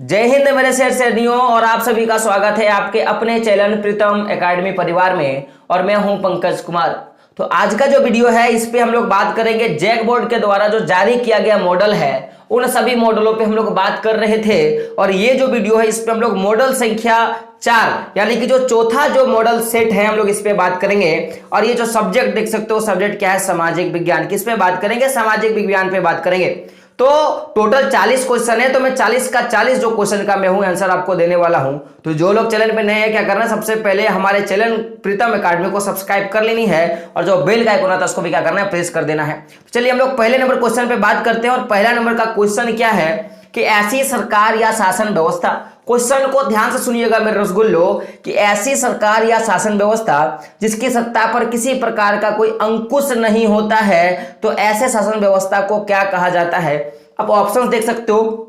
जय हिंद मेरे शेर शेरनियों, और आप सभी का स्वागत है आपके अपने चैनल प्रीतम एकेडमी परिवार में। और मैं हूं पंकज कुमार। तो आज का जो वीडियो है इस पे हम लोग बात करेंगे जैक बोर्ड के द्वारा जो जारी किया गया मॉडल है उन सभी मॉडलों पे हम लोग बात कर रहे थे। और ये जो वीडियो है इस पे हम लोग मॉडल संख्या 4 यानी कि जो चौथा जो मॉडल सेट है हम लोग इस पे बात करेंगे। और ये जो सब्जेक्ट देख सकते हो सब्जेक्ट क्या है, सामाजिक विज्ञान। किस पे बात करेंगे? सामाजिक विज्ञान पे बात करेंगे। तो टोटल 40 क्वेश्चन है, तो मैं 40 का 40 जो क्वेश्चन का मैं हूं आंसर आपको देने वाला हूं। तो जो लोग चैनल पे नए हैं क्या करना है, सबसे पहले हमारे चैनल प्रीतम एकेडमी को सब्सक्राइब कर लेनी है और जो बेल का आइकन आता है उसको भी क्या करना है, प्रेस कर देना है। चलिए हम लोग पहले नंबर क्वेश्चन पे बात करते हैं। और पहला नंबर का क्वेश्चन क्या है कि ऐसी सरकार या शासन व्यवस्था, क्वेश्चन को ध्यान से सुनिएगा मेरे रसगुल्लो, कि ऐसी सरकार या शासन व्यवस्था जिसकी सत्ता पर किसी प्रकार का कोई अंकुश नहीं होता है, तो ऐसे शासन व्यवस्था को क्या कहा जाता है। अब ऑप्शंस देख सकते हो।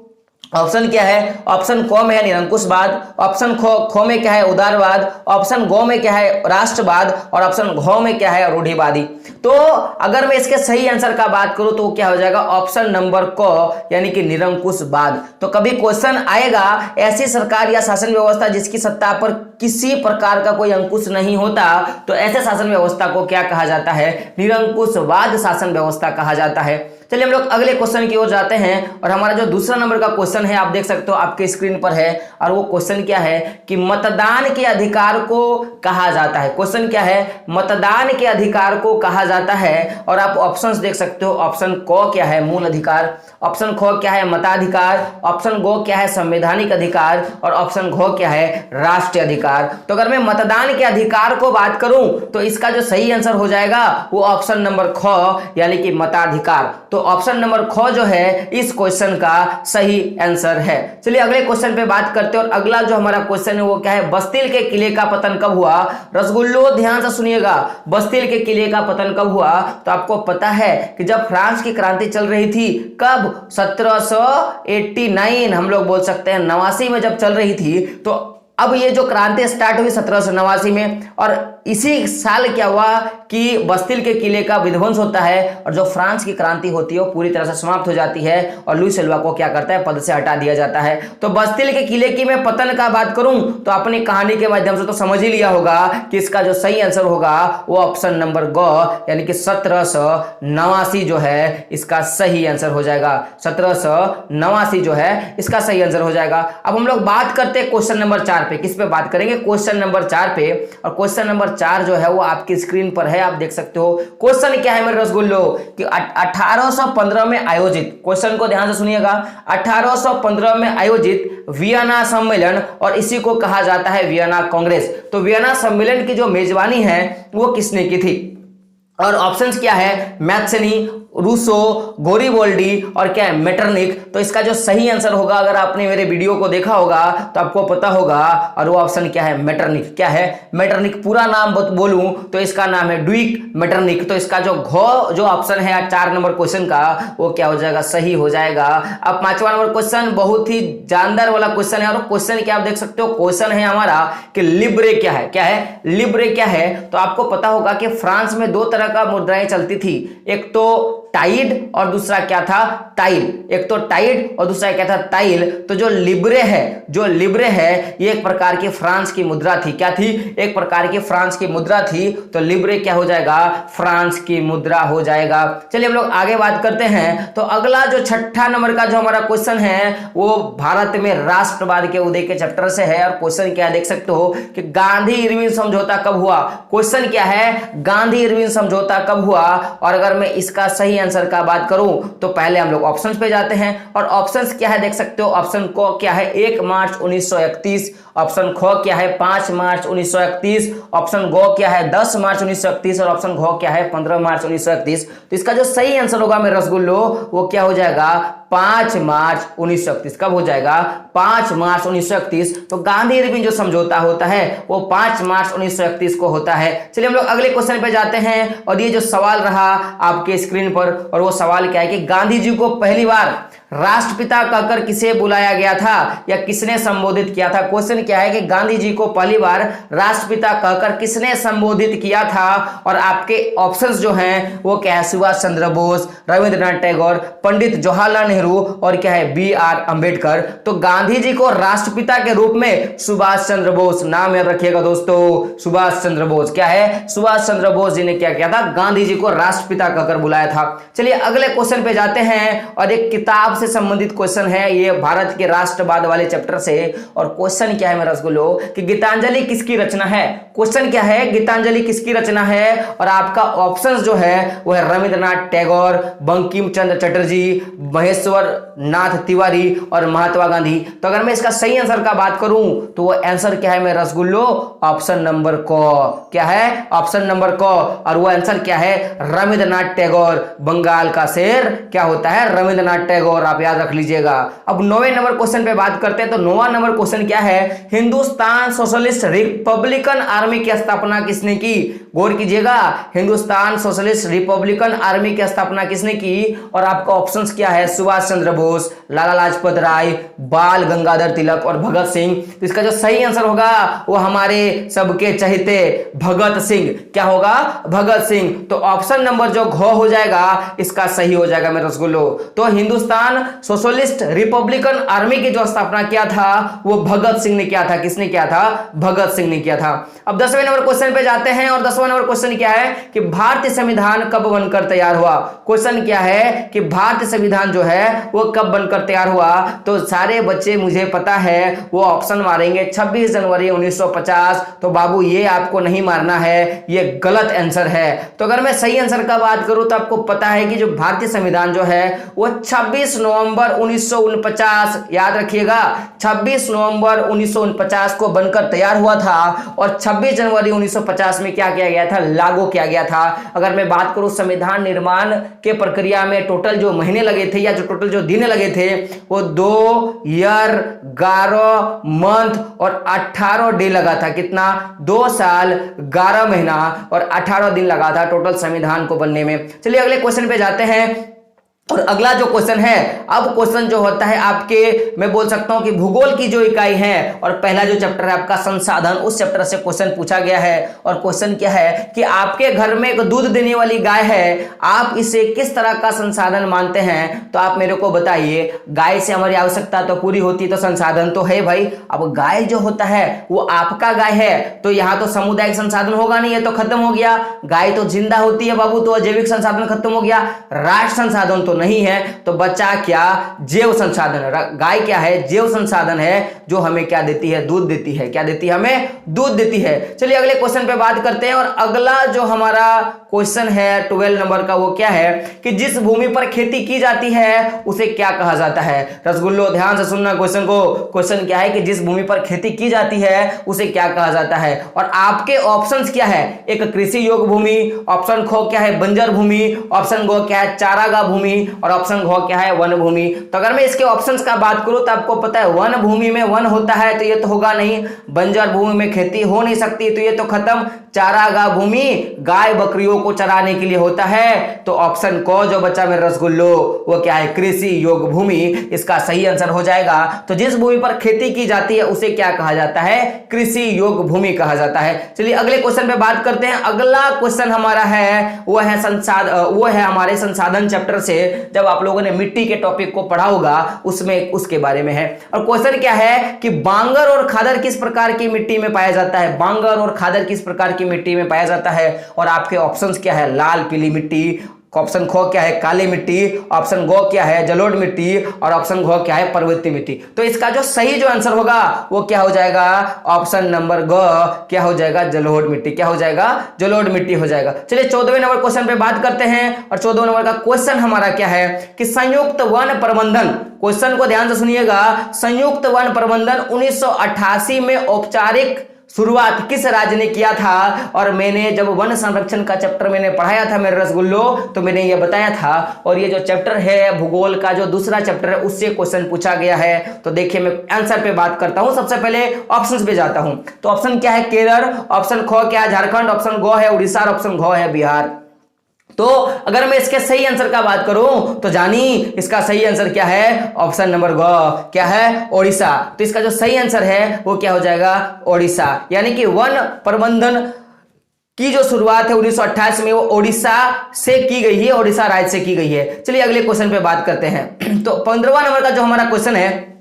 ऑप्शन क्या है? ऑप्शन क में है निरंकुशवाद, ऑप्शन ख में क्या है उदारवाद, ऑप्शन ग में क्या है राष्ट्रवाद, और ऑप्शन घ में क्या है रूढ़िवादी। तो अगर मैं इसके सही आंसर का बात करूं तो क्या हो जाएगा? ऑप्शन नंबर क यानी कि निरंकुशवाद। तो कभी क्वेश्चन आएगा ऐसी सरकार या शासन व्यवस्था जिसकी सत्ता पर किसी प्रकार का कोई अंकुश नहीं होता, तो ऐसे शासन व्यवस्था को क्या कहा जाता है? निरंकुशवाद शासन व्यवस्था कहा जाता है। चलिए हम लोग अगले क्वेश्चन की ओर जाते हैं। और हमारा जो दूसरा नंबर का क्वेश्चन है आप देख सकते हो आपके स्क्रीन पर है। और वो क्वेश्चन क्या है कि मतदान के अधिकार को कहा जाता है। क्वेश्चन क्या है? मतदान के अधिकार को कहा जाता है। और आप ऑप्शंस देख सकते हो। ऑप्शन क क्या है? मूल अधिकार, ऑप्शन ख क्या है? मताधिकार, ऑप्शन ग क्या है? संवैधानिक अधिकार, और ऑप्शन घ क्या है? राष्ट्रीय अधिकार। तो अगर मैं मतदान के अधिकार को बात करूं तो इसका जो सही आंसर हो जाएगा वो ऑप्शन नंबर ख यानी कि मताधिकार। तो ऑप्शन नंबर ख जो है इस क्वेश्चन का सही आंसर है। चलिए अगले क्वेश्चन पे बात करते हैं। और अगला जो हमारा क्वेश्चन है वो क्या है? बस्तिल के किले का पतन कब हुआ? रसगुल्लो ध्यान से सुनिएगा, बस्तिल के किले का पतन कब हुआ? तो आपको पता है कि जब फ्रांस की क्रांति चल रही थी, कब? 1789 हम लोग बोल सकते हैं 89 में जब चल रही थी। तो अब ये जो क्रांति स्टार्ट हुई 1789 में, और इसी साल क्या हुआ कि बस्तिल के किले का विध्वंस होता है और जो फ्रांस की क्रांति होती है वो पूरी तरह से समाप्त हो जाती है और लुई सेल्वा को क्या करता है? पद से हटा दिया जाता है। तो बस्तिल के किले की मैं पतन का बात करूं तो अपनी कहानी के माध्यम से तो समझ ही लिया होगा कि इसका जो सही आंसर होगा वो ऑप्शन नंबर ग यानी कि 1789 जो है इसका सही आंसर हो जाएगा। 1789 जो है इसका सही आंसर हो जाएगा। अब हम लोग बात करते हैं क्वेश्चन नंबर 4 पे। किस पे बात करेंगे? क्वेश्चन नंबर 4 पे। और क्वेश्चन नंबर 4 जो है वो आपकी स्क्रीन पर है, आप देख सकते हो। क्वेश्चन क्या है मेरे रसगुल्लो कि 1815 में आयोजित, क्वेश्चन को ध्यान से सुनिएगा, 1815 में आयोजित वियना सम्मेलन, और इसी को कहा जाता है वियना कांग्रेस। तो वियना सम्मेलन की जो मेजबानी है वो किसने की थी? और ऑप्शंस क्या है? मैथ्सनी, रूसो, गोरिबोल्डी, और क्या है? मेटरनिक। तो इसका जो सही आंसर होगा, अगर आपने मेरे वीडियो को देखा होगा तो आपको पता होगा, और वो ऑप्शन क्या है? मेटरनिक। क्या है? मेटरनिक। पूरा नाम बोलूं तो इसका नाम है ड्यूक मेटरनिक। तो इसका जो घ जो ऑप्शन है 4 नंबर क्वेश्चन का वो क्या हो जाएगा? सही हो जाएगा। अब 5वां नंबर क्वेश्चन बहुत ही जानदार वाला क्वेश्चन है। और क्वेश्चन क्या आप देख सकते हो, क्वेश्चन है हमारा कि लिब्रे क्या है? क्या है? लिब्रे क्या है? तो आपको पता होगा कि फ्रांस में 2 तरह का मुद्राएं चलती थी, एक तो टाइड और दूसरा क्या था? टाइल। एक तो टाइड और दूसरा क्या था? टाइल। तो जो लिब्रे है ये एक प्रकार की फ्रांस की मुद्रा थी। क्या थी? एक प्रकार की फ्रांस की मुद्रा थी। तो लिब्रे क्या हो जाएगा? फ्रांस की मुद्रा हो जाएगा। चलिए हम लोग आगे बात करते हैं। तो अगला जो 6ठा नंबर का जो हमारा क्वेश्चन है वो भारत में राष्ट्रवाद के उदय के चैप्टर से है। और क्वेश्चन क्या देख सकते हो कि गांधी इरविन समझौता कब हुआ? क्वेश्चन क्या है? गांधी इरविन समझौता कब हुआ? और अगर मैं इसका सही आंसर का बात करूं तो पहले हम लोग ऑप्शंस पे जाते हैं। और ऑप्शंस क्या है देख सकते हो। ऑप्शन क क्या है? 1 मार्च 1931, ऑप्शन ख क्या है? 5 मार्च 1931, ऑप्शन ग क्या है? 10 मार्च 1931, और ऑप्शन घ क्या है? 15 मार्च 1931। तो इसका जो सही आंसर होगा मेरे रसगुल्लो वो क्या हो जाएगा? 5 मार्च 1931। कब हो जाएगा? 5 मार्च 1931। तो गांधी इरविन जो समझौता होता है वो 5 मार्च 1931 को होता है। चलिए हम लोग अगले क्वेश्चन पे जाते हैं। और ये जो सवाल रहा आपके स्क्रीन पर, और वो सवाल क्या है कि गांधी जी को पहली बार राष्ट्रपिता कहकर किसे बुलाया गया था या किसने संबोधित किया था। क्वेश्चन क्या है कि गांधी जी को पहली बार राष्ट्रपिता कहकर किसने संबोधित किया था, और आपके ऑप्शंस जो हैं वो क्या है, सुभाष चंद्र बोस, रविंद्रनाथ टैगोर, पंडित जवाहरलाल नेहरू और क्या है, बी.आर. अंबेडकर। तो गांधी जी को राष्ट्रपिता के रूप में सुभाष चंद्र बोस, नाम याद रखिएगा दोस्तों, सुभाष चंद्र बोस। क्या है, सुभाष चंद्र बोस जी ने क्या किया था, गांधी जी को राष्ट्रपिता कहकर बुलाया था। चलिए अगले क्वेश्चन पे जाते हैं, और एक किताब से संबंधित क्वेश्चन है, ये भारत के राष्ट्रवाद वाले चैप्टर से। और क्वेश्चन क्या है मेरे रसगुल्लो कि गीतांजलि किसकी रचना है। क्वेश्चन क्या है, गीतांजलि किसकी रचना है, और आपका ऑप्शंस जो है वो है रविंद्रनाथ टैगोर, बंकिम चंद्र चटर्जी, महेश्वर नाथ तिवारी और महात्मा गांधी। तो अगर मैं इसका सही आंसर का बात करूं तो वो आंसर क्या है मेरे रसगुल्लो, ऑप्शन नंबर को। क्या है, ऑप्शन नंबर को, और वो आंसर क्या है, रविंद्रनाथ टैगोर। बंगाल का शेर क्या होता है, रविंद्रनाथ टैगोर, आप याद रख लीजिएगा। अब 9वें नंबर क्वेश्चन पे बात करते हैं। तो 9वां नंबर क्वेश्चन क्या है, हिंदुस्तान सोशलिस्ट रिपब्लिकन आर्मी की स्थापना किसने की। गौर कीजिएगा, हिंदुस्तान सोशलिस्ट रिपब्लिकन आर्मी की स्थापना किसने की, और आपका ऑप्शंस क्या है, सुभाष चंद्र बोस, लाला लाजपत राय, बाल गंगाधर तिलक और भगत सिंह। तो इसका जो सही आंसर होगा वो हमारे सबके चहेते भगत सिंह। क्या होगा, भगत सिंह। तो ऑप्शन नंबर जो घ हो जाएगा इसका सही हो जाएगा मेरे रसगुल्लो। तो हिंदुस्तान सोशलिस्ट रिपब्लिकन आर्मी की जो स्थापना किया था वो भगत सिंह ने किया था। किसने किया था, भगत सिंह ने किया था। अब 10वें नंबर क्वेश्चन पे जाते हैं, और 10वां नंबर क्वेश्चन क्या है कि भारतीय संविधान कब बनकर तैयार हुआ। क्वेश्चन क्या है कि भारतीय संविधान जो है वो कब बनकर तैयार हुआ। तो सारे बच्चे मुझे पता है वो ऑप्शन मारेंगे 26 जनवरी 1950। तो बाबू ये आपको नहीं मारना है, ये गलत आंसर है। तो अगर मैं सही आंसर का बात करूं तो आपको पता है कि जो भारतीय संविधान जो है वो 26 नवंबर 1949, याद रखिएगा, 26 नवंबर 1949 को बनकर तैयार हुआ था, और 26 जनवरी 1950 में क्या किया गया था, लागू किया गया था। अगर मैं बात करूं संविधान निर्माण के प्रक्रिया में टोटल जो महीने लगे थे या जो टोटल जो दिन लगे थे वो 2 ईयर 11 मंथ और 18 डे लगा था। कितना, 2 साल 11 महीना और 18 दिन लगा था टोटल संविधान को बनने में। चलिए अगले क्वेश्चन पे जाते हैं, और अगला जो क्वेश्चन है, अब क्वेश्चन जो होता है आपके, मैं बोल सकता हूं कि भूगोल की जो इकाई है, और पहला जो चैप्टर है आपका संसाधन, उस चैप्टर से क्वेश्चन पूछा गया है। और क्वेश्चन क्या है कि आपके घर में एक दूध देने वाली गाय है, आप इसे किस तरह का संसाधन मानते हैं। तो आप मेरे को बताइए, गाय से हमारी आवश्यकता तो पूरी होती, तो संसाधन तो है भाई। अब गाय जो होता है वो आपका गाय है, तो यहाँ तो सामुदायिक संसाधन होगा नहीं, ये तो खत्म हो गया। गाय तो जिंदा होती है बाबू, तो जैविक संसाधन खत्म हो गया, राष्ट्र संसाधन तो नहीं है। तो बचा क्या, जैव संसाधन। गाय क्या है, जैव संसाधन है, जो हमें क्या देती है, दूध देती है। क्या देती है, हमें दूध देती है। चलिए अगले क्वेश्चन पे बात करते हैं, और अगला जो हमारा क्वेश्चन है 12 नंबर का, वो क्या है कि जिस भूमि पर खेती की जाती है उसे क्या कहा जाता है। रसगुल्लो ध्यान से सुनना क्वेश्चन को। क्वेश्चन क्या है कि जिस भूमि पर खेती की जाती है उसे क्या कहा जाता है, और आपके ऑप्शंस क्या है, एक कृषि योग्य भूमि, ऑप्शन ख क्या है, बंजर भूमि, ऑप्शन ग क्या है, चारागाह भूमि, और ऑप्शन घ क्या है, वन भूमि। तो अगर मैं इसके ऑप्शंस का बात करूं तो आपको पता है वन भूमि में वन होता है, तो ये तो होगा नहीं। बंजर भूमि में खेती हो नहीं सकती, तो ये तो खत्म। चारागाह भूमि गाय बकरियों को चराने के लिए होता है, तो ऑप्शन को जो बच्चा मेरे रसगुल्लो वो क्या है, कृषि योग्य भूमि, इसका सही आंसर हो जाएगा। तो जिस भूमि पर खेती की जाती है उसे क्या कहा जाता है, कृषि योग्य भूमि कहा जाता है। चलिए अगले क्वेश्चन पे बात करते हैं। अगला क्वेश्चन हमारा है वो है हमारे संसाधन चैप्टर से, जब आप लोगों ने मिट्टी के टॉपिक को पढ़ा होगा उसमें उसके बारे में है। और क्वेश्चन क्या है कि बांगर और खादर किस प्रकार की मिट्टी में पाया जाता है। बांगर और खादर किस प्रकार की मिट्टी में पाया जाता है, और आपके ऑप्शंस क्या है, लाल पीली मिट्टी, ऑप्शन ख क्या है, काली मिट्टी, ऑप्शन गो क्या है, जलोढ़ मिट्टी, और ऑप्शन घ क्या है, पर्वतीय मिट्टी। तो इसका जो सही जो आंसर होगा वो क्या हो जाएगा, ऑप्शन नंबर ग क्या हो जाएगा, जलोढ़ मिट्टी। क्या हो जाएगा, जलोढ़ मिट्टी हो जाएगा। चलिए 14वें नंबर क्वेश्चन पे बात करते हैं, और 14वें नंबर का क्वेश्चन हमारा क्या है कि संयुक्त वन प्रबंधन, क्वेश्चन को ध्यान से सुनिएगा, संयुक्त वन प्रबंधन 1988 में औपचारिक शुरुआत किस राज्य ने किया था। और मैंने जब वन संरक्षण का चैप्टर मैंने पढ़ाया था मेरे रसगुल्लो, तो मैंने ये बताया था। और ये जो चैप्टर है भूगोल का जो दूसरा चैप्टर है उससे क्वेश्चन पूछा गया है। तो देखिए मैं आंसर पे बात करता हूं, सबसे पहले ऑप्शंस पे जाता हूं। तो ऑप्शन क्या है, केरल, ऑप्शन ख क्या है, झारखंड, ऑप्शन ग है उड़ीसा, ऑप्शन घ है बिहार। तो अगर मैं इसके सही आंसर का बात करूं तो जानी इसका सही आंसर क्या है, ऑप्शन नंबर ग, क्या है, ओडिशा। तो इसका जो सही आंसर है वो क्या हो जाएगा, ओडिशा। यानी कि वन प्रबंधन की जो शुरुआत है 1928 में वो ओडिशा से की गई है, ओडिशा राज्य से की गई है। चलिए अगले क्वेश्चन पे बात करते हैं। तो 15वां नंबर का जो हमारा क्वेश्चन है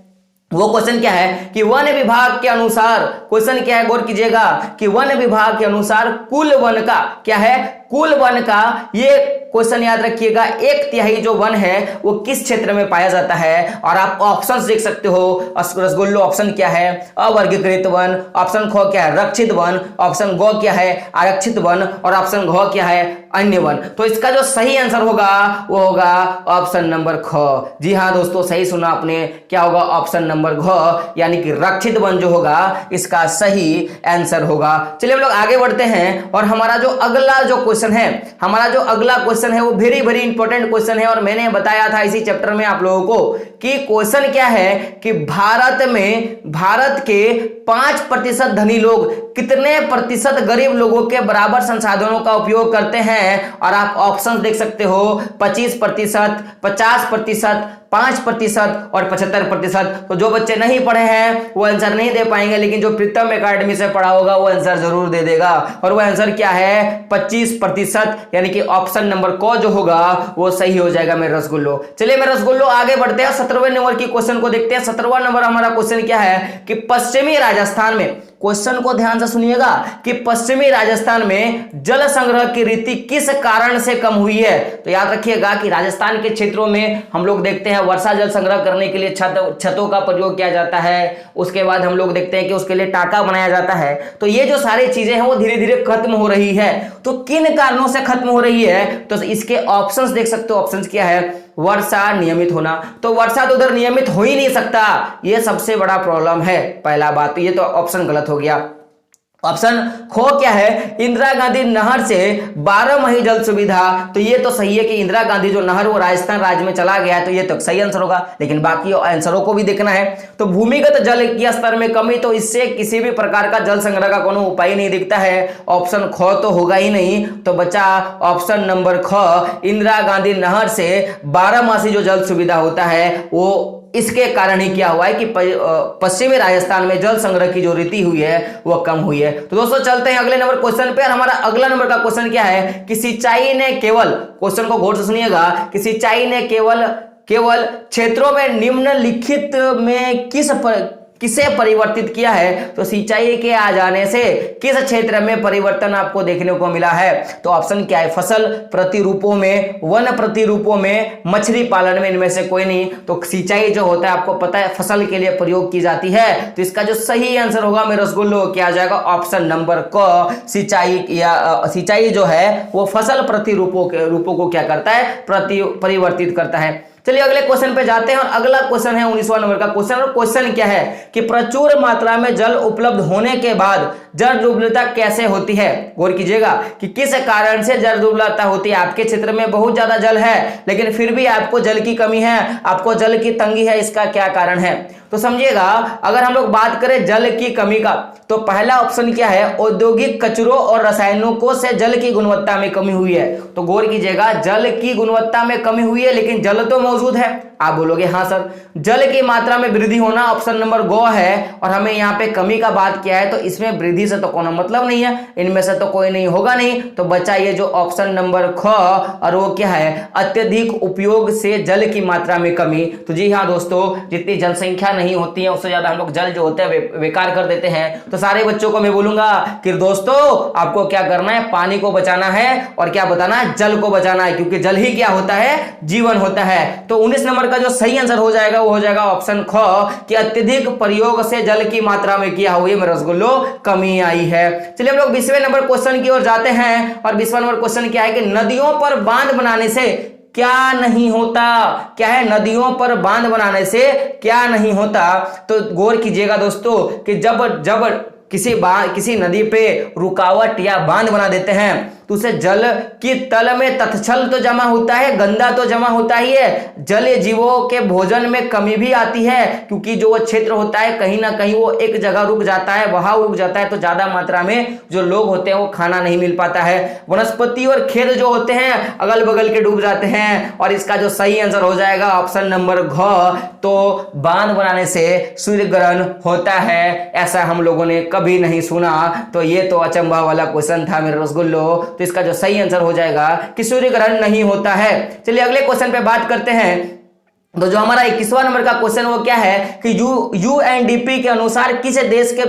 वो क्वेश्चन क्या है कि वन विभाग के अनुसार, क्वेश्चन क्या है गौर कीजिएगा, कि वन विभाग के अनुसार कुल वन का क्या है, कुल वन का, ये क्वेश्चन याद रखिएगा, 1/3 जो वन है वो किस क्षेत्र में पाया जाता है। और आप ऑप्शंस देख सकते हो, रसगुल्लो ऑप्शन क्या है, अवर्गीकृत वन, ऑप्शन ख क्या है, रक्षित वन, ऑप्शन ग क्या है, आरक्षित वन, और ऑप्शन घ क्या है, अन्य वन। तो इसका जो सही आंसर होगा वो होगा ऑप्शन नंबर ख। जी हाँ दोस्तों, सही सुना आपने, क्या होगा, ऑप्शन नंबर घ, यानी कि रक्षित वन जो होगा इसका सही आंसर होगा। चलिए हम लोग आगे बढ़ते हैं और हमारा जो अगला जो क्वेश्चन है, हमारा जो अगला क्वेश्चन है वो वेरी वेरी इंपॉर्टेंट क्वेश्चन है। और मैंने बताया था इसी चैप्टर में आप लोगों को कि क्वेश्चन क्या है कि भारत में, भारत के 5% धनी लोग कितने प्रतिशत गरीब लोगों के बराबर संसाधनों का उपयोग करते हैं। और आप ऑप्शंस देख सकते हो, 25%, 50%, 5% और 75%। तो जो बच्चे नहीं पढ़े हैं वो आंसर नहीं दे पाएंगे, लेकिन जो प्रीतम एकेडमी से पढ़ा होगा वो आंसर जरूर दे देगा। और वो आंसर क्या है, 25%, यानी कि ऑप्शन नंबर क जो होगा वो सही हो जाएगा मेरे रसगुल्लो। चलिए मेरे रसगुल्लो आगे बढ़ते हैं, 17वें नंबर की क्वेश्चन को देखते हैं। 17वां नंबर हमारा क्वेश्चन क्या है कि पश्चिमी राजस्थान में, क्वेश्चन को ध्यान से सुनिएगा, कि पश्चिमी राजस्थान में जल संग्रह की रीति किस कारण से कम हुई है। तो याद रखिएगा कि राजस्थान के क्षेत्रों में हम लोग देखते हैं वर्षा जल संग्रह करने के लिए छतों का प्रयोग किया जाता है। उसके बाद हम लोग देखते हैं कि उसके लिए टाका बनाया जाता है। तो ये जो सारी चीजें हैं वो धीरे धीरे खत्म हो रही है। तो किन कारणों से खत्म हो रही है, तो इसके ऑप्शंस देख सकते हो। ऑप्शंस क्या है, वर्षा नियमित होना, तो वर्षा तो उधर नियमित हो ही नहीं सकता, ये सबसे बड़ा प्रॉब्लम है, पहला बात। तो ये तो ऑप्शन गलत हो गया। ऑप्शन खो क्या है, इंदिरा गांधी नहर से 12 माही जल सुविधा। तो ये तो सही है कि इंदिरा गांधी जो नहर वो राजस्थान राज्य में चला गया है, तो ये तो सही आंसर होगा। लेकिन बाकी आंसरों को भी देखना है। तो भूमिगत जल के स्तर में कमी, तो इससे किसी भी प्रकार का जल संग्रह का कोनो उपाय नहीं दिखता है। ऑप्शन ख तो होगा ही नहीं। तो बचा ऑप्शन नंबर ख, इंदिरा गांधी नहर से 12 मासी जो जल सुविधा होता है वो इसके कारण ही क्या हुआ है कि पश्चिमी राजस्थान में जल संग्रह की जो रीति हुई है वो कम हुई है। तो दोस्तों चलते हैं अगले नंबर क्वेश्चन पे। और हमारा अगला नंबर का क्वेश्चन क्या है कि सिंचाई ने केवल, क्वेश्चन को गौर से सुनिएगा, कि सिंचाई ने केवल क्षेत्रों में निम्नलिखित में किसे परिवर्तित किया है। तो सिंचाई के आ जाने से किस क्षेत्र में परिवर्तन आपको देखने को मिला है। तो ऑप्शन क्या है, फसल प्रतिरूपों में, वन प्रतिरूपों में, मछली पालन में, इनमें से कोई नहीं। तो सिंचाई जो होता है आपको पता है फसल के लिए प्रयोग की जाती है। तो इसका जो सही आंसर होगा मेरे रसगुल्लो क्या आ जाएगा, ऑप्शन नंबर क, सिंचाई, या सिंचाई जो है वो फसल प्रतिरूपों को क्या करता है, परिवर्तित करता है। चलिए अगले क्वेश्चन पे जाते हैं। और अगला क्वेश्चन है 19वां नंबर का क्वेश्चन। और क्वेश्चन क्या है कि प्रचुर मात्रा में जल उपलब्ध होने के बाद जल दुर्बलता कैसे होती है। गौर कीजिएगा कि किस कारण से जल दुर्बलता होती है। आपके क्षेत्र में बहुत ज्यादा जल है लेकिन फिर भी आपको जल की कमी है, आपको जल की तंगी है, इसका क्या कारण है। तो समझिएगा, अगर हम लोग बात करें जल की कमी का, तो पहला ऑप्शन क्या है, औद्योगिक कचरों और रसायनों से जल की गुणवत्ता में कमी हुई है। तो गौर कीजिएगा, जल की गुणवत्ता में कमी हुई है लेकिन जल तो मौजूद है। आप बोलोगे हाँ सर, जल की मात्रा में वृद्धि होना ऑप्शन नंबर गो है। और हमें यहाँ पे कमी का बात किया है तो इसमें वृद्धि से तो कोई मतलब नहीं है, इनमें से तो कोई नहीं होगा नहीं। तो बचा ये जो ऑप्शन नंबर ख, और वो क्या है, अत्यधिक उपयोग से जल की मात्रा में कमी। तो जी हाँ दोस्तों, जितनी जनसंख्या नहीं होती है उससे ज्यादा हम लोग जल जो होते हैं बेकार कर देते हैं। तो सारे बच्चों को मैं बोलूंगा कि दोस्तों आपको क्या करना है, पानी को बचाना है और क्या बताना है, जल को बचाना है, क्योंकि जल ही क्या होता है, जीवन होता है। तो 19 नंबर का जो सही आंसर हो जाएगा वो हो जाएगा ऑप्शन ख, कि अत्यधिक प्रयोग से जल की मात्रा में क्या हुई है रसगुल्लो, कमी आई है। चलिए हम लोग 20वें नंबर क्वेश्चन की ओर जाते हैं। और 20वां नंबर क्वेश्चन क्या है कि नदियों पर बांध बनाने से क्या नहीं होता। क्या है, नदियों पर बांध बनाने से क्या नहीं होता। तो गौर कीजिएगा दोस्तों कि जब किसी नदी पे रुकावट या बांध बना देते हैं तो तो उसे जल की तल में तत्क्षल तो जमा होता है, गंदा तो जमा होता ही है, जलीय जीवों के भोजन में कमी भी आती है, क्योंकि जो वो क्षेत्र होता है कहीं ना कहीं वो एक जगह रुक जाता है, वहां रुक जाता है, तो ज्यादा मात्रा में जो लोग होते हैं वो खाना नहीं मिल पाता है। वनस्पति और खेत जो होते हैं अगल बगल के डूब जाते हैं। और इसका जो सही आंसर हो जाएगा ऑप्शन नंबर घ, तो बांध बनाने से सूर्य ग्रहण होता है, ऐसा हम लोगों ने कभी नहीं सुना। तो ये तो अचंभा वाला क्वेश्चन था मेरे रसगुल्लो। तो इसका जो सही आंसर हो जाएगा कि सूर्य ग्रहण नहीं होता है। चलिए अगले क्वेश्चन पे बात करते हैं। तो जो हमारा 21वां नंबर का क्वेश्चन वो क्या है कि यूएनडीपी के अनुसार किसी देश के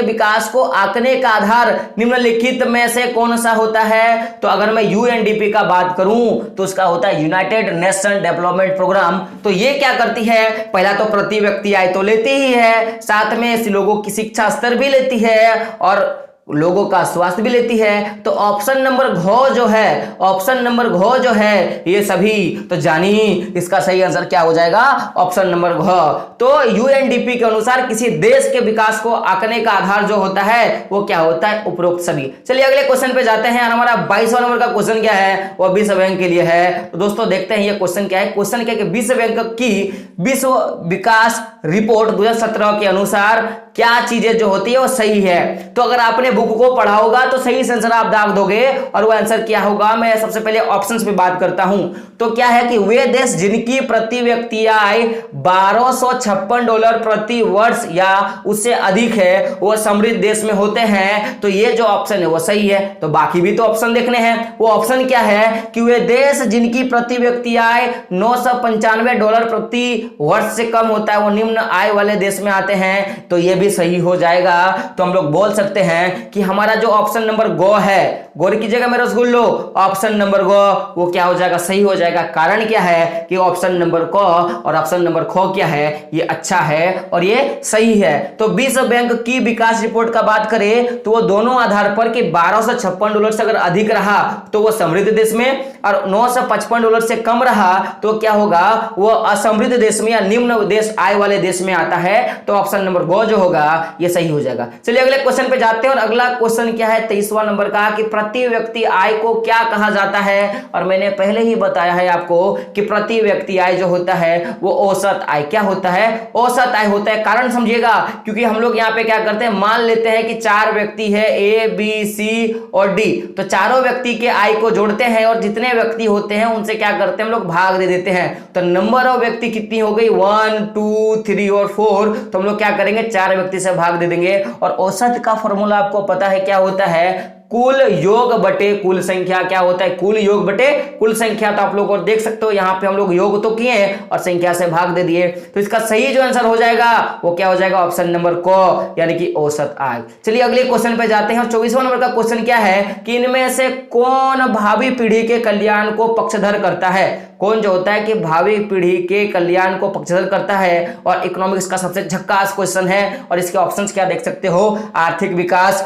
विकास को आंकने का आधार निम्नलिखित में से कौन सा होता है। तो अगर मैं यूएनडीपी का बात करूं तो उसका होता है यूनाइटेड नेशन डेवलपमेंट प्रोग्राम। तो ये क्या करती है, पहला तो प्रति व्यक्ति आय तो लेती ही है, साथ में लोगों की शिक्षा स्तर भी लेती है और लोगों का स्वास्थ्य भी लेती है। तो ऑप्शन नंबर घ जो है ये सभी तो जानी, इसका सही आंसर क्या हो जाएगा, ऑप्शन नंबर घ। तो यूएनडीपी के अनुसार किसी देश के विकास को आंकने का आधार जो होता है वो क्या होता है, उपरोक्त सभी। चलिए अगले क्वेश्चन पे जाते हैं। हमारा 22वां नंबर का क्वेश्चन क्या है, वो विश्व बैंक के लिए है। तो दोस्तों देखते हैं ये क्वेश्चन क्या है। क्वेश्चन क्या है कि विश्व बैंक की विश्व विकास रिपोर्ट 2017 के अनुसार क्या चीजें जो होती है वो सही है। तो अगर आपने बुक को पढ़ा होगा तो सही आंसर आप दाग दोगे, और वो आंसर क्या होगा, मैं सबसे पहले ऑप्शंस पे बात करता हूं। तो क्या है कि वे देश जिनकी प्रति व्यक्ति आय $1256 प्रति वर्ष या उससे अधिक है वो समृद्ध देश में होते हैं। तो ये जो ऑप्शन है वो सही है। तो बाकी भी तो ऑप्शन देखने हैं। वो ऑप्शन क्या है कि वे देश जिनकी प्रति व्यक्ति आय $995 प्रति वर्ष से कम होता है वो निम्न आय वाले देश में आते हैं। तो ये भी सही हो जाएगा। तो हम लोग बोल सकते हैं कि हमारा जो ऑप्शन नंबर गो है, गौर कीजिएगा मेरे रसगुल्लो, ऑप्शन नंबर गो वो क्या हो जाएगा, सही हो जाएगा। कारण क्या है कि ऑप्शन नंबर क और ऑप्शन नंबर ख क्या है, ये अच्छा है और ये सही है। तो विश्व बैंक की विकास रिपोर्ट का बात करें तो वो दोनों आधार पर कि $1256 से अगर अधिक रहा तो वो समृद्ध देश में, और $955 से कम रहा तो क्या होगा, वो असमृद्ध देश में या निम्न देश आय वाले देश में आता है। तो ऑप्शन नंबर गो जो होगा ये सही हो जाएगा। चलिए अगले क्वेश्चन पे जाते हैं। और अगला क्वेश्चन क्या है 23वां नंबर का कि प्रति व्यक्ति आय को क्या कहा जाता है। और मैंने पहले ही बताया है आपको कि प्रति व्यक्ति आय जो होता है वो औसत आय क्या होता है, औसत आय होता है। कारण समझिएगा, क्योंकि हम लोग यहाँ पे क्या करते हैं, मान लेते हैं कि 4 व्यक्ति है A B C और D। तो चारों व्यक्ति के आय को जोड़ते हैं और जितने व्यक्ति होते हैं उनसे क्या करते हैं हम लोग भाग दे देते हैं। तो नंबर ऑफ व्यक्ति कितनी हो गई 1 2 3 और 4। तो हम लोग क्या करेंगे 4 व्यक्ति से भाग दे देंगे। और औसत का फॉर्मूला आपको पता है क्या होता है, कुल योग बटे कुल संख्या। क्या होता है, कुल योग बटे कुल संख्या। तो आप लोग और देख सकते हो यहाँ पे हम लोग योग तो किए और संख्या से भाग दे दिए। तो इसका सही जो आंसर हो जाएगा वो क्या हो जाएगा, ऑप्शन नंबर को, यानी कि औसत आय। चलिए अगले क्वेश्चन पे जाते हैं। और 24वां नंबर का क्वेश्चन क्या है कि इनमें से कौन भावी पीढ़ी के कल्याण को पक्षधर करता है। कौन जो होता है कि भावी पीढ़ी के कल्याण को पक्षधर करता है। और इकोनॉमिक्स का सबसे झक्कास क्वेश्चन है। और इसके ऑप्शंस क्या देख सकते हो, आर्थिक विकास,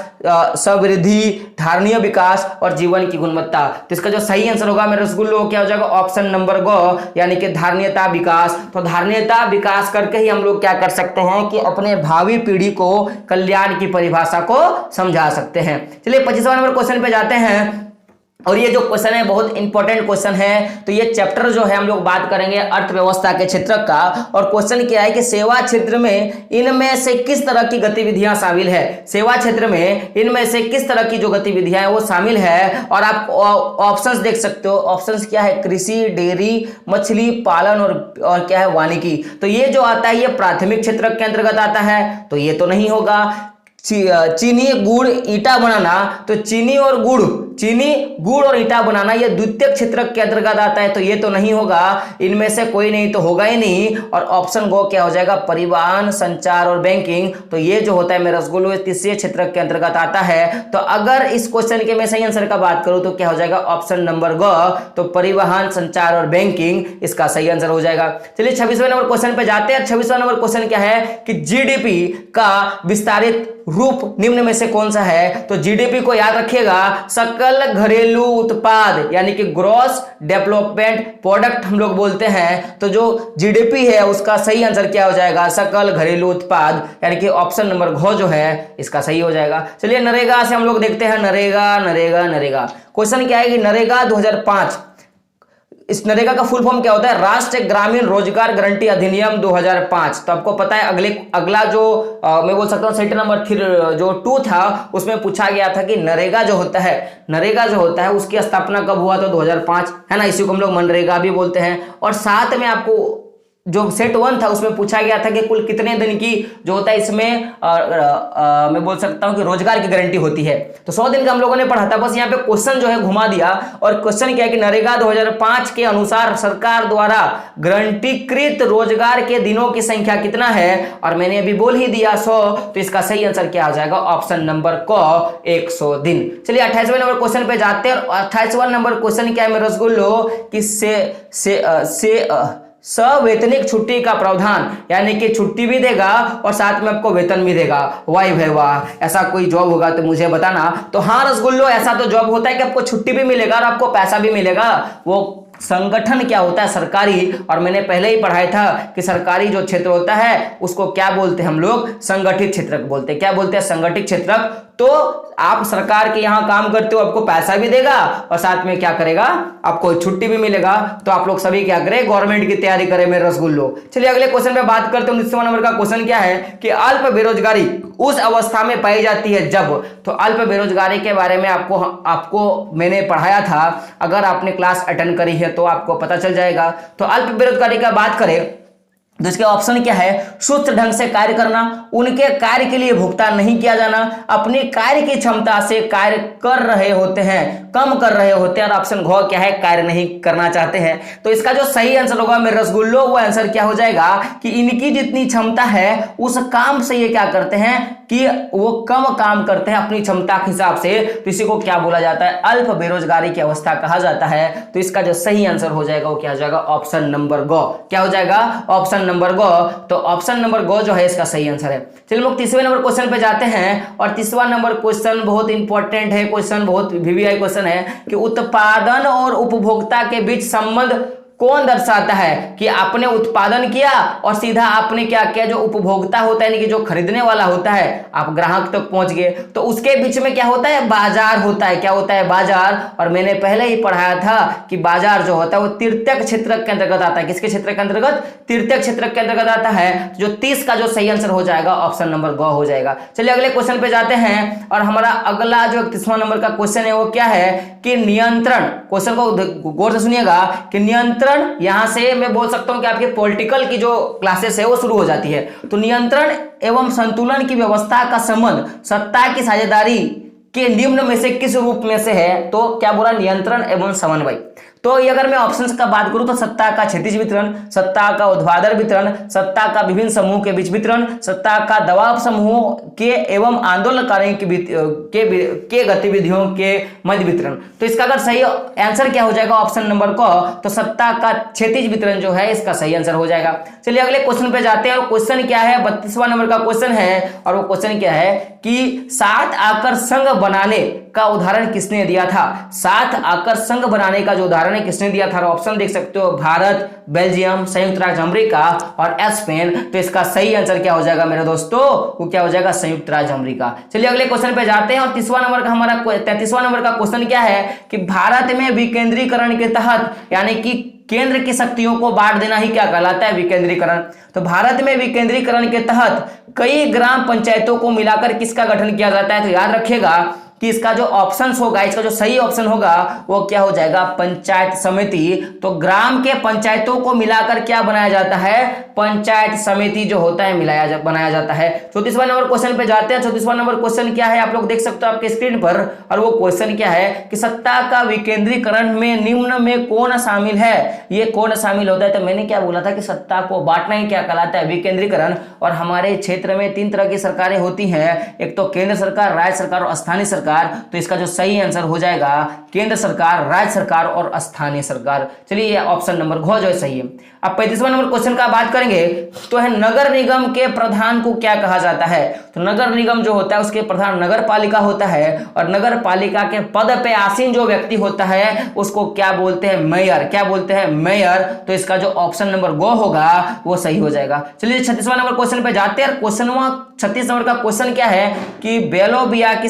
समृद्धि, धारणीय विकास और जीवन की गुणवत्ता। तो इसका जो सही आंसर होगा मेरे रसगुल्लो क्या हो जाएगा, ऑप्शन नंबर गो, यानी कि धारणीयता विकास। तो धारणीयता विकास करके ही हम लोग क्या कर सकते हैं कि अपने भावी पीढ़ी को कल्याण की परिभाषा को समझा सकते हैं। चलिए 25वां नंबर क्वेश्चन पे जाते हैं। और ये जो क्वेश्चन है बहुत इंपॉर्टेंट क्वेश्चन है। तो ये चैप्टर जो है हम लोग बात करेंगे अर्थव्यवस्था के क्षेत्र का। और क्वेश्चन क्या है कि सेवा क्षेत्र में इनमें से किस तरह की गतिविधियां शामिल है। सेवा क्षेत्र में इनमें से किस तरह की जो गतिविधियां है वो शामिल है। और आप ऑप्शंस देख सकते हो। ऑप्शंस क्या है, कृषि, डेयरी, मछली पालन और क्या है, वानिकी। तो ये जो आता है ये प्राथमिक क्षेत्र के अंतर्गत आता है। तो ये तो नहीं होगा। चीनी, गुड़, ईंटा बनाना। तो चीनी, गुड़ और ईंटा बनाना ये द्वितीय क्षेत्र के अंतर्गत आता है। तो ये तो नहीं होगा, इनमें से कोई नहीं तो होगा ही नहीं। और ऑप्शन गो क्या हो जाएगा, परिवहन, संचार और बैंकिंग। तो ये जो होता है मेरा रसगुल्लो तीसरे क्षेत्र के अंतर्गत आता है। तो अगर इस क्वेश्चन के मैं सही आंसर का बात करूं तो क्या हो जाएगा, ऑप्शन नंबर ग, तो परिवहन, संचार और बैंकिंग इसका सही आंसर हो जाएगा। चलिए 26वें नंबर क्वेश्चन पे जाते हैं। 26वां नंबर क्वेश्चन क्या है कि जीडीपी का विस्तारित रूप निम्न में से कौन सा है। तो जीडीपी को याद रखिएगा, सकल सकल घरेलू उत्पाद यानी कि ग्रॉस डेवलपमेंट प्रोडक्ट हम लोग बोलते हैं। तो जो जीडीपी है उसका सही आंसर क्या हो जाएगा, सकल घरेलू उत्पाद, यानी कि ऑप्शन नंबर घ जो है इसका सही हो जाएगा। चलिए नरेगा से हम लोग देखते हैं, नरेगा क्वेश्चन क्या है कि नरेगा 2005, इस नरेगा का फुल फॉर्म क्या होता है, राष्ट्रीय ग्रामीण रोजगार गारंटी अधिनियम 2005। तो आपको पता है अगला जो मैं बोल सकता हूँ सेट नंबर 2 था उसमें पूछा गया था कि नरेगा जो होता है उसकी स्थापना कब हुआ, तो 2005 है ना, इसी को हम लोग मनरेगा भी बोलते हैं। और साथ में आपको जो सेट 1 था उसमें पूछा गया था कि कुल कितने दिन की जो होता है इसमें मैं बोल सकता हूं कि रोजगार की गारंटी होती है। तो 100 दिन का हम लोगों ने पढ़ा था, बस यहाँ पे क्वेश्चन जो है घुमा दिया। और क्वेश्चन क्या है कि नरेगा 2005 के अनुसार सरकार द्वारा गारंटीकृत रोजगार के दिनों की संख्या कितना है, और मैंने अभी बोल ही दिया 100। तो इसका सही आंसर क्या आ जाएगा, ऑप्शन नंबर क 100 दिन। चलिए 28वें नंबर क्वेश्चन पे जाते हैं। और 28वां नंबर क्वेश्चन क्या है मेरे रसगुल्लो कि सवैतनिक छुट्टी का प्रावधान, यानी कि छुट्टी भी देगा और साथ में आपको वेतन भी देगा। वाह भाई वाह, ऐसा कोई जॉब होगा तो मुझे बताना। तो हाँ रसगुल्लो, ऐसा तो जॉब होता है कि आपको छुट्टी भी मिलेगा और आपको पैसा भी मिलेगा। वो संगठन क्या होता है, सरकारी, और मैंने पहले ही पढ़ाया था कि सरकारी जो क्षेत्र होता है उसको क्या बोलते हैं हम लोग, संगठित क्षेत्रक बोलते हैं। क्या बोलते हैं, संगठित क्षेत्रक। तो आप सरकार के यहाँ काम करते हो, आपको पैसा भी देगा और साथ में क्या करेगा, आपको छुट्टी भी मिलेगा। तो आप लोग सभी क्या करें, गवर्नमेंट की तैयारी करें मेरे रसगुल्लो। चलिए अगले क्वेश्चन पे बात करते हैं। 19वां नंबर का क्वेश्चन क्या है कि अल्प बेरोजगारी उस अवस्था में पाई जाती है जब। तो अल्प बेरोजगारी के बारे में आपको मैंने पढ़ाया था, अगर आपने क्लास अटेंड करी है तो आपको पता चल जाएगा। तो अल्प बेरोजगारी का बात करें तो इसके ऑप्शन क्या है, सुस्त ढंग से कार्य करना, उनके कार्य के लिए भुगतान नहीं किया जाना, अपनी कार्य की क्षमता से कार्य कर रहे होते हैं, कम कर रहे होते हैं, और ऑप्शन घ क्या है, कार्य नहीं करना चाहते हैं। तो इसका जो सही आंसर होगा मेरे रसगुल्लो, वो आंसर क्या हो जाएगा कि इनकी जितनी क्षमता है उस काम से ये क्या करते हैं कि वो कम काम करते हैं अपनी क्षमता के हिसाब से। तो इसी को क्या बोला जाता है, अल्प बेरोजगारी की अवस्था कहा जाता है। तो इसका जो सही आंसर हो जाएगा वो क्या हो जाएगा, ऑप्शन नंबर ग। क्या हो जाएगा, ऑप्शन नंबर ग। तो ऑप्शन नंबर ग जो है इसका सही आंसर है। चलिए लोग 30वें नंबर क्वेश्चन पे जाते हैं। और 30वां नंबर क्वेश्चन बहुत इंपॉर्टेंट है, क्वेश्चन बहुत वीवीआई क्वेश्चन है कि उत्पादन और उपभोक्ता के बीच संबंध कौन दर्शाता है। कि आपने उत्पादन किया और सीधा आपने क्या किया, जो उपभोक्ता होता है यानी कि जो खरीदने वाला होता है, आप ग्राहक तक पहुंच गए, तो उसके बीच में क्या होता है, बाजार होता है। क्या होता है, बाजार। और मैंने पहले ही पढ़ाया था कि बाजार जो होता है वो तृतीयक क्षेत्रक के अंतर्गत आता है। किसके क्षेत्र के अंतर्गत, तृतीयक क्षेत्रक के अंतर्गत आता है। जो 30 का जो सही आंसर हो जाएगा ऑप्शन नंबर ग हो जाएगा। चलिए अगले क्वेश्चन पे जाते हैं। और हमारा अगला जो 31वां नंबर का क्वेश्चन है वो क्या है कि नियंत्रण। क्वेश्चन को गौर से सुनिएगा कि नियंत्रण, यहां से मैं बोल सकता हूं कि आपके पॉलिटिकल की जो क्लासेस है वो शुरू हो जाती है। तो नियंत्रण एवं संतुलन की व्यवस्था का संबंध सत्ता की साझेदारी के निम्न में से किस रूप में से है। तो क्या बोला, नियंत्रण एवं समन्वय। तो ये अगर मैं ऑप्शंस का बात करूं तो सत्ता का क्षैतिज वितरण, सत्ता का ऊर्ध्वाधर वितरण, सत्ता का विभिन्न समूह के बीच वितरण, सत्ता का दबाव समूहों के एवं आंदोलनकारियों के गतिविधियों के मध्य वितरण। तो इसका अगर सही आंसर क्या हो जाएगा, ऑप्शन नंबर को, तो सत्ता का क्षैतिज वितरण जो है इसका सही आंसर हो जाएगा। चलिए अगले क्वेश्चन पे जाते हैं। और क्वेश्चन क्या है, 32वां नंबर का क्वेश्चन है। और वो क्वेश्चन क्या है कि 7 आकर संघ बनाने का उदाहरण किसने दिया था। 7 आकर संघ बनाने का जो उदाहरण है किसने दिया था। ऑप्शन देख सकते हो, भारत, बेल्जियम, संयुक्त राज्य अमेरिका और स्पेन। तो इसका सही आंसर क्या हो जाएगा मेरे दोस्तों, वो क्या हो जाएगा, संयुक्त राज्य अमेरिका। चलिए अगले क्वेश्चन पे जाते हैं। और 30वां नंबर का हमारा 33वां नंबर का क्वेश्चन क्या है कि भारत में विकेंद्रीकरण के तहत, यानी कि केंद्र की शक्तियों को बांट देना ही क्या कहलाता है, विकेंद्रीकरण। तो भारत में विकेंद्रीकरण के तहत कई ग्राम पंचायतों को मिलाकर किसका गठन किया जाता है। तो याद रखिएगा कि इसका जो ऑप्शन होगा, इसका जो सही ऑप्शन होगा वो क्या हो जाएगा, पंचायत समिति। तो ग्राम के पंचायतों को मिलाकर क्या बनाया जाता है, पंचायत समिति जो होता है बनाया जाता है। 34वां नंबर क्वेश्चन पे जाते हैं। 34वां नंबर क्वेश्चन क्या है, आप लोग देख सकते हो आपके स्क्रीन पर। और वो क्वेश्चन क्या है कि सत्ता का विकेंद्रीकरण में निम्न में कौन शामिल है। ये कौन शामिल होता है, तो मैंने क्या बोला था कि सत्ता को बांटना ही क्या कहलाता है, विकेंद्रीकरण। और हमारे क्षेत्र में 3 तरह की सरकारें होती हैं, एक तो केंद्र सरकार, राज्य सरकार और स्थानीय सरकार। सरकार, तो इसका जो सही आंसर हो जाएगा केंद्र सरकार, राज्य सरकार और स्थानीय सरकार। चलिए ये ऑप्शन नंबर घ जो है सही है। अब 35वां नंबर क्वेश्चन का बात करेंगे तो है नगर निगम के प्रधान को क्या कहा जाता है। तो नगर निगम जो होता है उसके प्रधान नगर पालिका होता है और नगर पालिका के पद पे आसीन जो व्यक्ति होता है उसको क्या बोलते हैं, मेयर। क्या बोलते हैं, मेयर। तो इसका जो ऑप्शन नंबर ग होगा वो सही हो जाएगा। चलिए 36वां नंबर क्वेश्चन पे जाते हैं। क्वेश्चन 36 नंबर का क्वेश्चन क्या है कि बेलोबिया की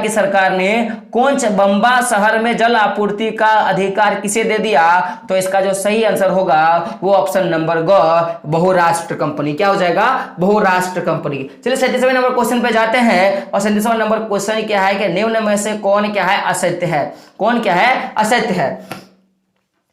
सरकार ने कोचबंबा शहर में जल आपूर्ति का अधिकार किसे दे दिया। तो इसका जो सही आंसर होगा वो ऑप्शन नंबर ग, बहुराष्ट्र कंपनी। क्या हो जाएगा, बहुराष्ट्र कंपनी। चलिए 37वें नंबर क्वेश्चन पे जाते हैं और 37वां नंबर क्वेश्चन क्या है कि निम्न में से कौन क्या है असत्य है, कौन क्या है असत्य है।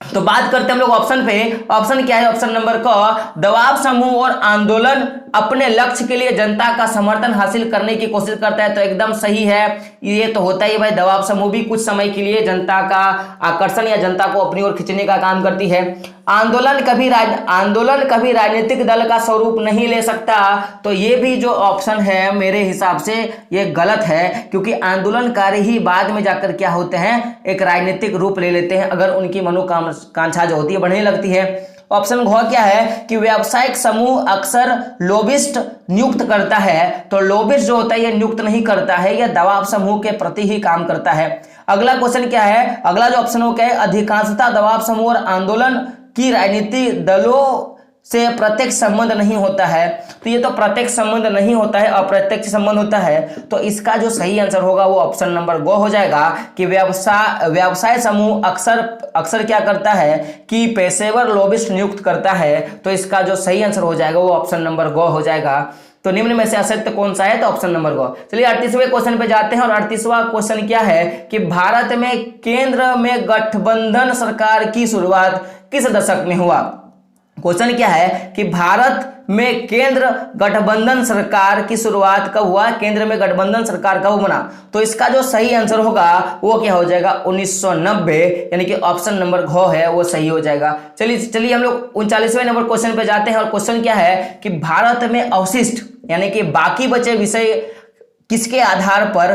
तो बात करते हैं हम लोग ऑप्शन पे। ऑप्शन क्या है, ऑप्शन नंबर क, दबाव समूह और आंदोलन अपने लक्ष्य के लिए जनता का समर्थन हासिल करने की कोशिश करता है। तो एकदम सही है, ये तो होता ही भाई। दबाव समूह भी कुछ समय के लिए जनता का आकर्षण या जनता को अपनी ओर खींचने का काम करती है। आंदोलन कभी राजनीतिक दल का स्वरूप नहीं ले सकता। तो ये भी जो ऑप्शन है मेरे हिसाब से ये गलत है, क्योंकि आंदोलनकारी ही बाद में जाकर क्या होते हैं, एक राजनीतिक रूप ले लेते हैं अगर उनकी मनोकांक्षा जो होती है बढ़ने लगती है। ऑप्शन घ क्या है कि व्यावसायिक समूह अक्सर लोबिस्ट नियुक्त करता है। तो लोबिस्ट जो होता है ये नियुक्त नहीं करता है, यह दबाव समूह के प्रति ही काम करता है। अगला क्वेश्चन क्या है, अगला जो ऑप्शन हो क्या है, अधिकांशतः दबाव समूह और आंदोलन की राजनीति दलों से प्रत्यक्ष संबंध नहीं होता है। तो ये तो प्रत्यक्ष संबंध नहीं होता है, अप्रत्यक्ष संबंध होता है। तो इसका जो सही आंसर होगा वो ऑप्शन नंबर ग हो जाएगा कि व्यवसाय समूह अक्सर क्या करता है कि पेशेवर लॉबिस्ट नियुक्त करता है। तो इसका जो सही आंसर हो जाएगा वो ऑप्शन नंबर ग हो जाएगा। तो निम्न में से असत्य कौन सा है, तो ऑप्शन नंबर ग। चलिए 38वें क्वेश्चन पे जाते हैं और 38वां क्वेश्चन क्या है कि भारत में केंद्र में गठबंधन सरकार की शुरुआत किस दशक में हुआ। क्वेश्चन क्या है कि भारत में केंद्र गठबंधन सरकार की शुरुआत कब हुआ, केंद्र में गठबंधन सरकार कब बना। तो इसका जो सही आंसर होगा वो क्या हो जाएगा 1990, यानी कि ऑप्शन नंबर घ है वो सही हो जाएगा। चलिए हम लोग 39वें नंबर क्वेश्चन पे जाते हैं और क्वेश्चन क्या है कि भारत में अवशिष्ट यानी कि बाकी बचे विषय किसके आधार पर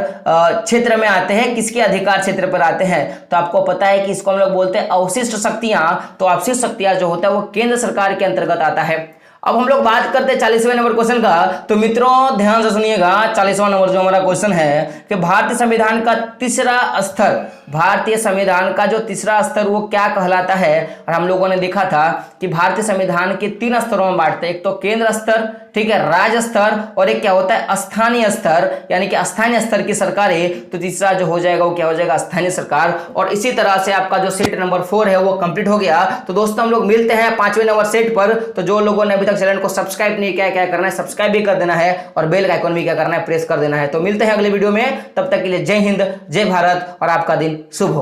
क्षेत्र में आते हैं, किसके अधिकार क्षेत्र पर आते हैं। तो आपको पता है कि इसको हम लोग बोलते हैं अवशिष्ट शक्तियां। तो अवशिष्ट शक्तियां जो होता है वो केंद्र सरकार के अंतर्गत आता है। अब हम लोग बात करते हैं 40वें नंबर क्वेश्चन का। तो मित्रों ध्यान से सुनिएगा, 40वां नंबर जो हमारा क्वेश्चन है कि भारतीय संविधान का तीसरा स्तर वो क्या कहलाता है। और हम लोगों ने देखा था कि भारतीय संविधान के 3 स्तरों में बांटते हैं, एक तो केंद्र स्तर, ठीक है, राज्य स्तर, और एक क्या होता है स्थानीय स्तर, यानी कि स्थानीय स्तर की सरकारें। तो तीसरा जो हो जाएगा वो क्या हो जाएगा स्थानीय सरकार। और इसी तरह से आपका जो सेट नंबर 4 है वो कंप्लीट हो गया। तो दोस्तों हम लोग मिलते हैं 5वें नंबर सेट पर। तो जो लोगों ने अभी तक चैनल को सब्सक्राइब नहीं किया, क्या करना है, सब्सक्राइब भी कर देना है और बेल आइकन भी क्या करना है, प्रेस कर देना है। तो मिलते हैं अगले वीडियो में, तब तक के लिए जय हिंद, जय भारत और आपका दिन शुभ हो।